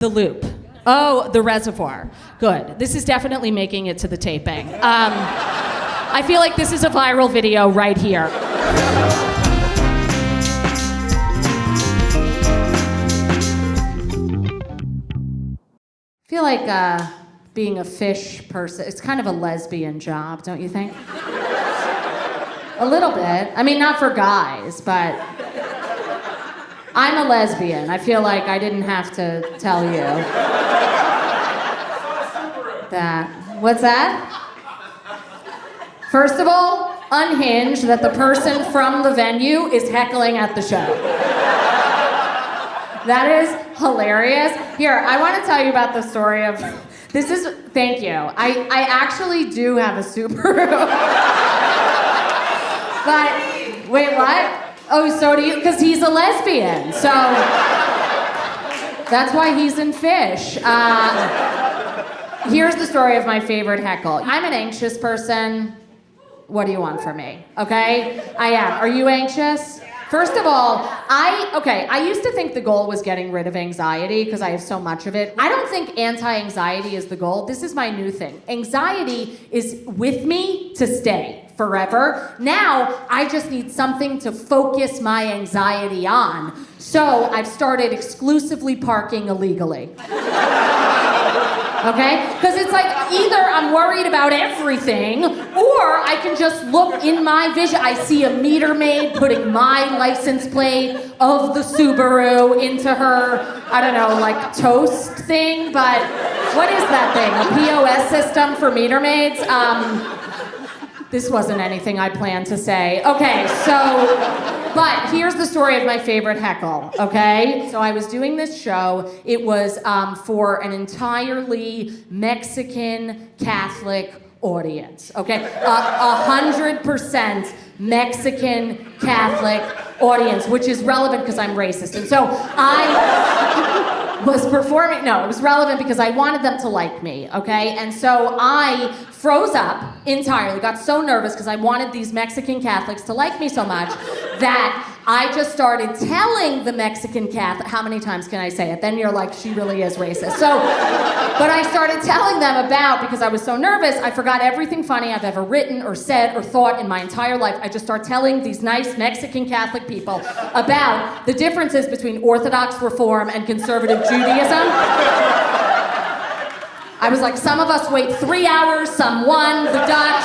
The loop. Oh, the reservoir. Good. This is definitely making it to the taping. I feel like this is a viral video right here. I feel like being a fish person, it's kind of a lesbian job, don't you think? A little bit. I mean, not for guys, but I'm a lesbian. I feel like I didn't have to tell you that. What's that? First of all, unhinged that the person from the venue is heckling at the show. That is hilarious. Here, I want to tell you about the story of... Thank you. I actually do have a Subaru. But, wait, what? Oh, so do you? Because he's a lesbian, so that's why he's in Fish. Here's the story of my favorite heckle. I'm an anxious person. What do you want from me? Okay? I am. Are you anxious? First of all, I used to think the goal was getting rid of anxiety because I have so much of it. I don't think anti-anxiety is the goal. This is my new thing. Anxiety is with me to stay forever. Now, I just need something to focus my anxiety on. So I've started exclusively parking illegally. Okay? Because it's like either I'm worried about everything or I can just look in my vision. I see a meter maid putting my license plate of the Subaru into her, I don't know, like toast thing, but what is that thing? A POS system for meter maids? This wasn't anything I planned to say. Okay, but here's the story of my favorite heckle, okay? So I was doing this show. It was for an entirely Mexican Catholic audience, okay? 100% Mexican Catholic audience, which is relevant because I'm racist. And so I was performing, no, it was relevant because I wanted them to like me, okay? And so I froze up entirely, got so nervous because I wanted these Mexican Catholics to like me so much that I just started telling the Mexican Catholic, how many times can I say it? Then you're like, she really is racist. So, but I started telling them about, because I was so nervous, I forgot everything funny I've ever written or said or thought in my entire life. I just started telling these nice Mexican Catholic people about the differences between Orthodox Reform and conservative Judaism. I was like, some of us wait 3 hours, some 1, the Dutch,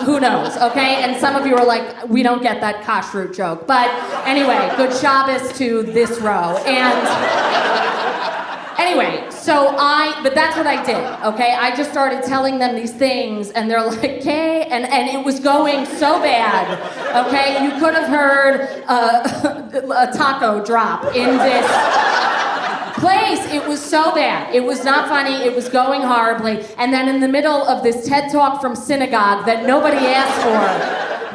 who knows, okay? And some of you are like, we don't get that kashrut joke. But anyway, good Shabbos to this row. And anyway, but that's what I did, okay? I just started telling them these things, and they're like, okay? And it was going so bad, okay? You could have heard a taco drop in this place. It was so bad. It was not funny. It was going horribly. And then in the middle of this TED Talk from synagogue that nobody asked for,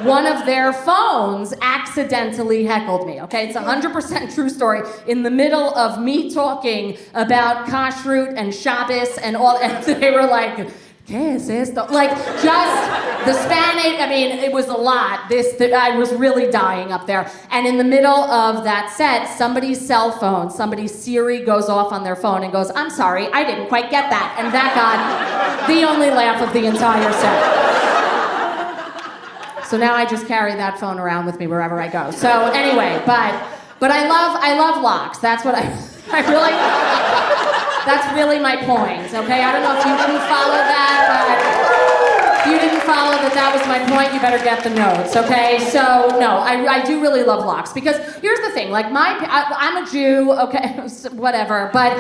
one of their phones accidentally heckled me, okay? It's a 100% true story. In the middle of me talking about kashrut and Shabbos and all, and they were like, ¿qué es esto? Like, just the Spanish, I mean, it was a lot. I was really dying up there. And in the middle of that set, somebody's cell phone, somebody's Siri goes off on their phone and goes, I'm sorry, I didn't quite get that. And that got the only laugh of the entire set. So now I just carry that phone around with me wherever I go. So anyway, but I love locks. That's what I really, that's really my point, okay? I don't know if you didn't follow that, but if you didn't follow that was my point, you better get the notes, okay? So, no, I do really love locks, because here's the thing, like I'm a Jew, okay, whatever, but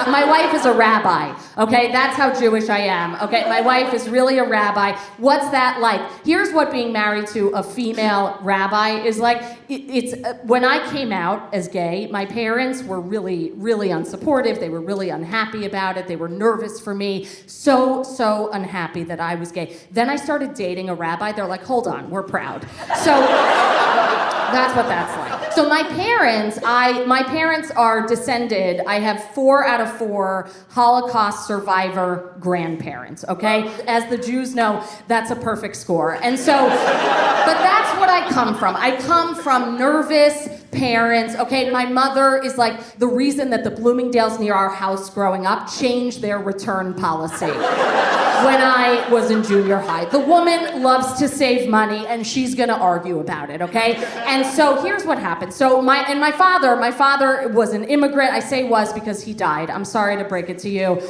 my wife is a rabbi, okay? That's how Jewish I am, okay? My wife is really a rabbi. What's that like? Here's what being married to a female rabbi is like. It's when I came out as gay, my parents were really, really unsupportive. They were really unhappy about it. They were nervous for me. So unhappy that I was gay. Then I started dating a rabbi. They're like, hold on, we're proud. So that's what that's like. So my parents are descended. I have 4 out of 4 Holocaust survivor grandparents, okay? As the Jews know, that's a perfect score. And so, but that's what I come from. I come from nervous, parents, okay? My mother is like the reason that the Bloomingdales near our house growing up changed their return policy when I was in junior high. The woman loves to save money and she's gonna argue about it, okay? And so here's what happened. So my father was an immigrant. I say was because he died. I'm sorry to break it to you.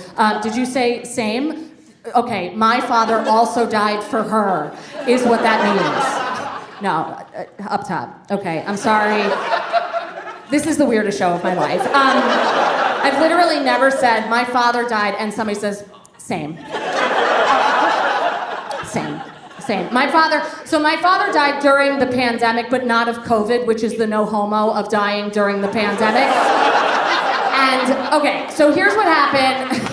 Did you say same? Okay, my father also died for her, is what that means. No, up top. Okay, I'm sorry. This is the weirdest show of my life. I've literally never said, my father died, and somebody says, same. Same. My father died during the pandemic, but not of COVID, which is the no homo of dying during the pandemic. And, okay, so here's what happened.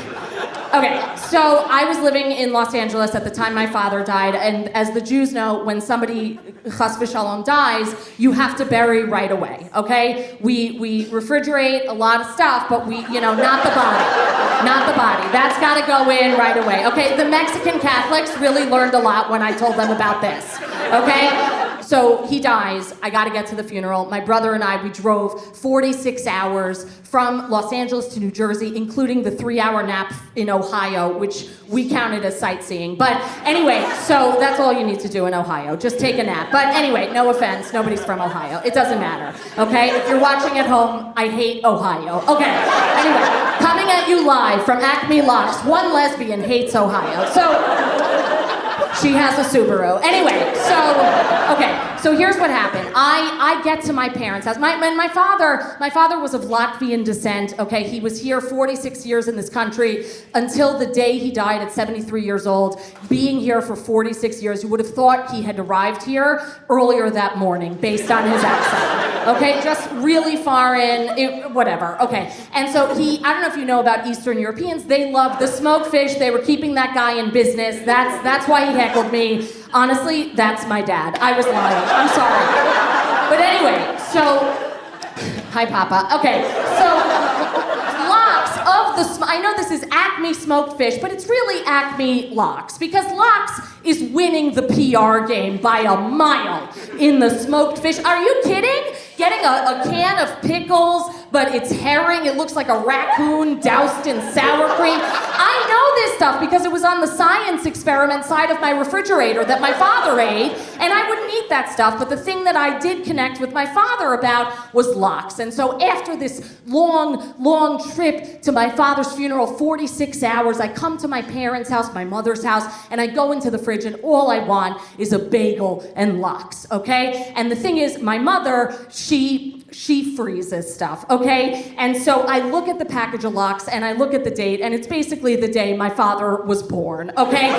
Okay, so I was living in Los Angeles at the time my father died, and as the Jews know, when somebody, chas v'shalom, dies, you have to bury right away, okay? We refrigerate a lot of stuff, but not the body. Not the body. That's gotta go in right away, okay? The Mexican Catholics really learned a lot when I told them about this, okay? So he dies, I gotta get to the funeral. My brother and I, we drove 46 hours from Los Angeles to New Jersey, including the 3-hour nap in Ohio, which we counted as sightseeing. But anyway, so that's all you need to do in Ohio, just take a nap. But anyway, no offense, nobody's from Ohio. It doesn't matter, okay? If you're watching at home, I hate Ohio. Okay, anyway, coming at you live from Acme Locks, one lesbian hates Ohio. So, she has a Subaru. Anyway, so here's what happened. I get to my parents' house. My father was of Latvian descent, okay? He was here 46 years in this country until the day he died at 73 years old. Being here for 46 years, you would have thought he had arrived here earlier that morning based on his accent, okay? Just really foreign, whatever, okay. And so I don't know if you know about Eastern Europeans, they love the smoked fish. They were keeping that guy in business. That's why he heckled me. Honestly, that's my dad. I was lying. I'm sorry. But anyway, hi, Papa. Okay, so Lox of I know this is Acme smoked fish, but it's really Acme Lox, because Lox is winning the PR game by a mile in the smoked fish. Are you kidding? Getting a can of pickles, but it's herring. It looks like a raccoon doused in sour cream. I know this stuff because it was on the science experiment side of my refrigerator that my father ate, and I wouldn't eat that stuff, but the thing that I did connect with my father about was Lox. And so after this long trip to my father's funeral, 46 hours, I come to my parents' house, my mother's house, and I go into the fridge, and all I want is a bagel and Lox, okay? And the thing is, my mother, she freezes stuff, okay? And so I look at the package of Lox and I look at the date, and it's basically the day my father was born, okay?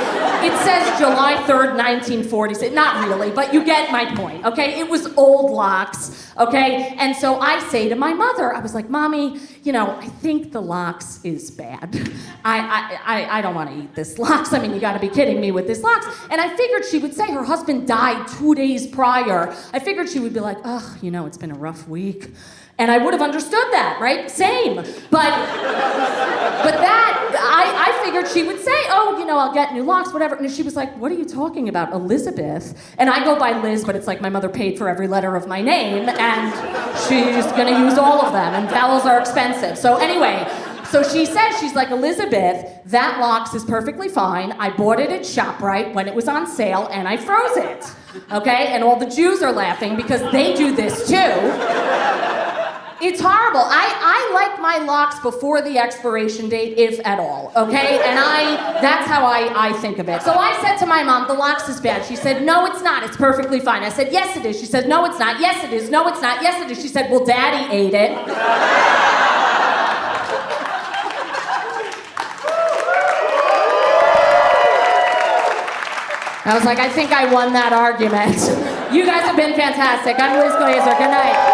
It says July 3rd, 1946. Not really, but you get my point, okay? It was old Lox, okay? And so I say to my mother, I was like, Mommy, I think the Lox is bad. I don't want to eat this Lox. I mean, you got to be kidding me with this Lox. And I figured she would say her husband died 2 days prior. I figured she would be like, it's been a rough week. And I would have understood that, right? Same. But that, I figured she would say, I'll get new Lox, whatever. And she was like, what are you talking about, Elizabeth? And I go by Liz, but it's like my mother paid for every letter of my name, and she's gonna use all of them, and vowels are expensive. So anyway, so she says, she's like, Elizabeth, that Lox is perfectly fine. I bought it at ShopRite when it was on sale, and I froze it. Okay? And all the Jews are laughing because they do this too. It's horrible. I like my Lox before the expiration date, if at all, okay? And that's how I think of it. So I said to my mom, the Lox is bad. She said, no, it's not. It's perfectly fine. I said, yes, it is. She said, no, it's not. Yes, it is. No, it's not. Yes, it is. She said, well, Daddy ate it. I was like, I think I won that argument. You guys have been fantastic. I'm Liz Glazer. Good night.